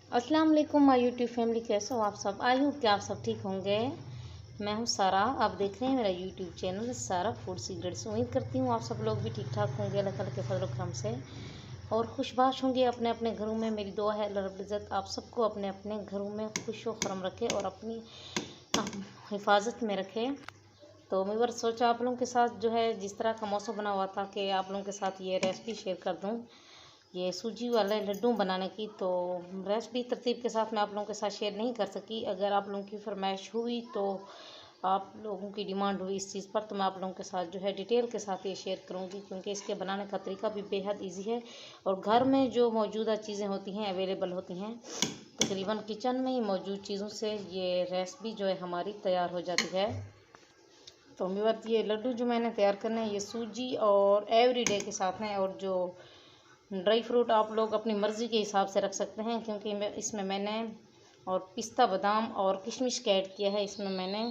अस्सलाम वालेकुम my YouTube family, कैसे हो आप सब। आई होप कि आप सब ठीक होंगे। मैं हूं सारा, आप देख रहे हैं मेरा यूट्यूब चैनल सारा फूड सीक्रेट्स। उम्मीद करती हूं आप सब लोग भी ठीक ठाक होंगे अल्लाह ताला के फजल करम से और खुशबाश होंगे अपने अपने घरों में। मेरी दुआ है अल्लाह रब्बुल इज़्ज़त आप सबको अपने अपने घरों में खुश व खरम रखे और अपनी हिफाजत में रखे। तो मैं बस सोचा आप लोगों के साथ जो है जिस तरह का मौसम बना हुआ था कि आप लोगों के साथ ये रेसिपी शेयर कर दूं, ये सूजी वाले लड्डू बनाने की। तो रेसिपी तरतीब के साथ मैं आप लोगों के साथ शेयर नहीं कर सकी। अगर आप लोगों की फरमाइश हुई तो आप लोगों की डिमांड हुई इस चीज़ पर, तो मैं आप लोगों के साथ जो है डिटेल के साथ ये शेयर करूंगी, क्योंकि इसके बनाने का तरीका भी बेहद इजी है और घर में जो मौजूदा चीज़ें होती हैं अवेलेबल होती हैं, तकरीबन किचन में ही मौजूद चीज़ों से ये रेसिपी जो है हमारी तैयार हो जाती है। तो मेरे ये लड्डू जो मैंने तैयार करने हैं ये सूजी और एवरीडे के साथ हैं, और जो ड्राई फ्रूट आप लोग अपनी मर्ज़ी के हिसाब से रख सकते हैं, क्योंकि इसमें मैंने और पिस्ता बादाम और किशमिश का ऐड किया है। इसमें मैंने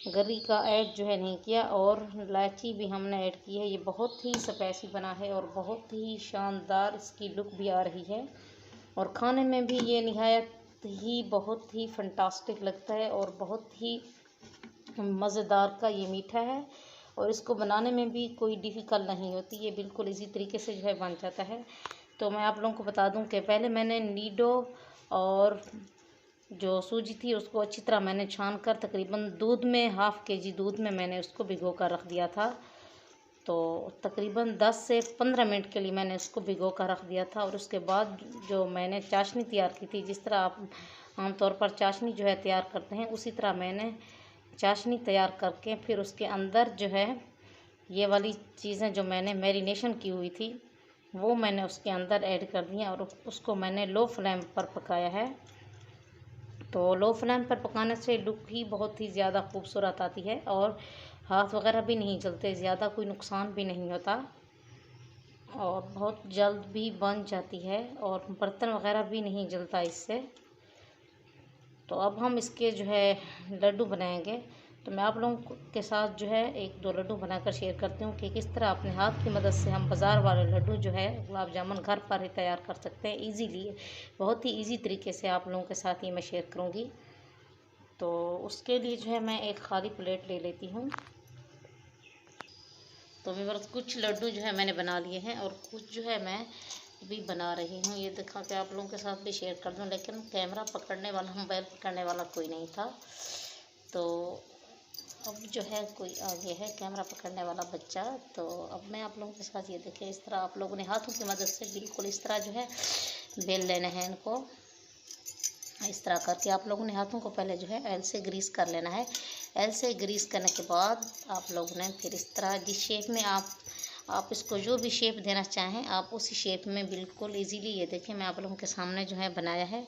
गरी का ऐड जो है नहीं किया, और इलायची भी हमने ऐड की है। ये बहुत ही स्पाइसी बना है और बहुत ही शानदार इसकी लुक भी आ रही है, और खाने में भी ये निहायत ही बहुत ही फंटास्टिक लगता है और बहुत ही मज़ेदार का ये मीठा है। और इसको बनाने में भी कोई डिफ़िकल्ट नहीं होती, ये बिल्कुल इसी तरीके से जो है बन जाता है। तो मैं आप लोगों को बता दूं कि पहले मैंने नीडो और जो सूजी थी उसको अच्छी तरह मैंने छान कर तकरीबन दूध में हाफ़ केजी दूध में मैंने उसको भिगो कर रख दिया था। तो तकरीबन 10 से 15 मिनट के लिए मैंने उसको भिगो कर रख दिया था। और उसके बाद जो मैंने चाशनी तैयार की थी, जिस तरह आप आमतौर पर चाशनी जो है तैयार करते हैं, उसी तरह मैंने चाशनी तैयार करके फिर उसके अंदर जो है ये वाली चीज़ें जो मैंने मैरिनेशन की हुई थी वो मैंने उसके अंदर ऐड कर दी और उसको मैंने लो फ्लेम पर पकाया है। तो लो फ्लेम पर पकाने से लुक ही बहुत ही ज़्यादा खूबसूरत आती है और हाथ वगैरह भी नहीं जलते, ज़्यादा कोई नुकसान भी नहीं होता और बहुत जल्द भी बन जाती है और बर्तन वगैरह भी नहीं जलता इससे। तो अब हम इसके जो है लड्डू बनाएंगे। तो मैं आप लोगों के साथ जो है एक दो लड्डू बनाकर शेयर करती हूँ कि किस तरह अपने हाथ की मदद से हम बाज़ार वाले लड्डू जो है गुलाब जामुन घर पर ही तैयार कर सकते हैं ईजीली। बहुत ही इजी तरीके से आप लोगों के साथ ये मैं शेयर करूँगी। तो उसके लिए जो है मैं एक खाली प्लेट ले लेती हूँ। तो मेरे पास कुछ लड्डू जो है मैंने बना लिए हैं और कुछ जो है मैं भी बना रही हूँ। ये दिखा के आप लोगों के साथ भी शेयर कर दूँ, लेकिन कैमरा पकड़ने वाला, मोबाइल पकड़ने वाला कोई नहीं था। तो अब जो है कोई आ गया है कैमरा पकड़ने वाला बच्चा। तो अब मैं आप लोगों के साथ ये देखें, इस तरह आप लोगों ने हाथों की मदद से बिल्कुल इस तरह जो है बेल लेना है इनको। इस तरह करके आप लोगों ने हाथों को पहले जो है एल से ग्रीस कर लेना है। एल से ग्रीस करने के बाद आप लोगों ने फिर इस तरह जिस शेप में आप इसको जो भी शेप देना चाहें आप उसी शेप में बिल्कुल इजीली, ये देखें मैं आप लोगों के सामने जो है बनाया है।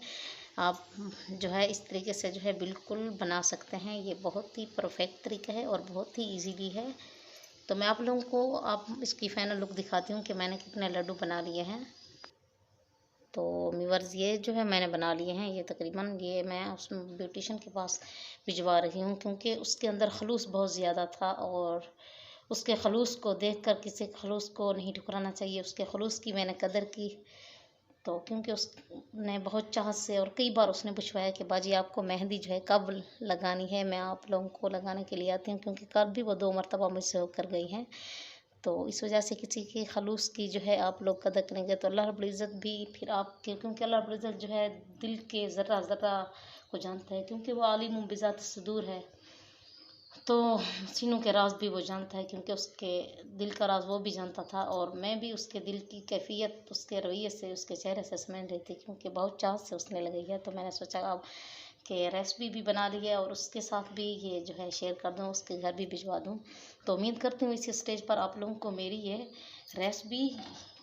आप जो है इस तरीके से जो है बिल्कुल बना सकते हैं। ये बहुत ही परफेक्ट तरीका है और बहुत ही इजीली है। तो मैं आप लोगों को आप इसकी फाइनल लुक दिखाती हूँ कि मैंने कितने लड्डू बना लिए हैं। तो व्यूअर्स ये जो है मैंने बना लिए हैं, ये तकरीबन ये मैं उसमें ब्यूटिशियन के पास भिजवा रही हूँ, क्योंकि उसके अंदर खलूस बहुत ज़्यादा था और उसके खलूस को देखकर किसी खलूस को नहीं ठुकराना चाहिए। उसके खलूस की मैंने कदर की। तो क्योंकि उसने बहुत चाहत से और कई बार उसने पूछवाया कि बाजी आपको मेहंदी जो है कब लगानी है, मैं आप लोगों को लगाने के लिए आती हूँ, क्योंकि कल भी वो 2 मरतबा मुझसे होकर गई हैं। तो इस वजह से किसी के खलूस की जो है आप लोग कदर करेंगे तो अल्लाह रब्बुल इज़्ज़त भी फिर आपके, क्योंकि अल्लाह रब्बुल इज़्ज़त जो है दिल के ज़र्रा ज़र्रा को जानता है, क्योंकि वो आलिम बिज़ात सुदूर है। तो सीनों के राज भी वो जानता है, क्योंकि उसके दिल का राज वो भी जानता था और मैं भी उसके दिल की कैफियत उसके रवैये से, उसके चेहरे से समझ रही थी, क्योंकि बहुत चाहत से उसने लगाई है। तो मैंने सोचा अब कि रेसिपी भी बना ली है और उसके साथ भी ये जो है शेयर कर दूँ, उसके घर भी भिजवा दूँ। तो उम्मीद करती हूँ इस स्टेज पर आप लोगों को मेरी ये रेसिपी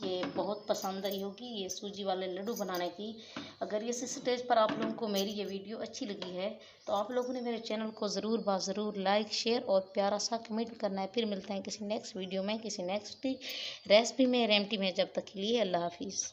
ये बहुत पसंद आई होगी, ये सूजी वाले लड्डू बनाने की। अगर इस स्टेज पर आप लोगों को मेरी ये वीडियो अच्छी लगी है तो आप लोगों ने मेरे चैनल को ज़रूर लाइक शेयर और प्यारा सा कमेंट करना है। फिर मिलते हैं किसी नेक्स्ट वीडियो में, किसी नेक्स्ट रेसिपी में, रेमटी में। जब तक के लिए अल्लाह हाफिज़।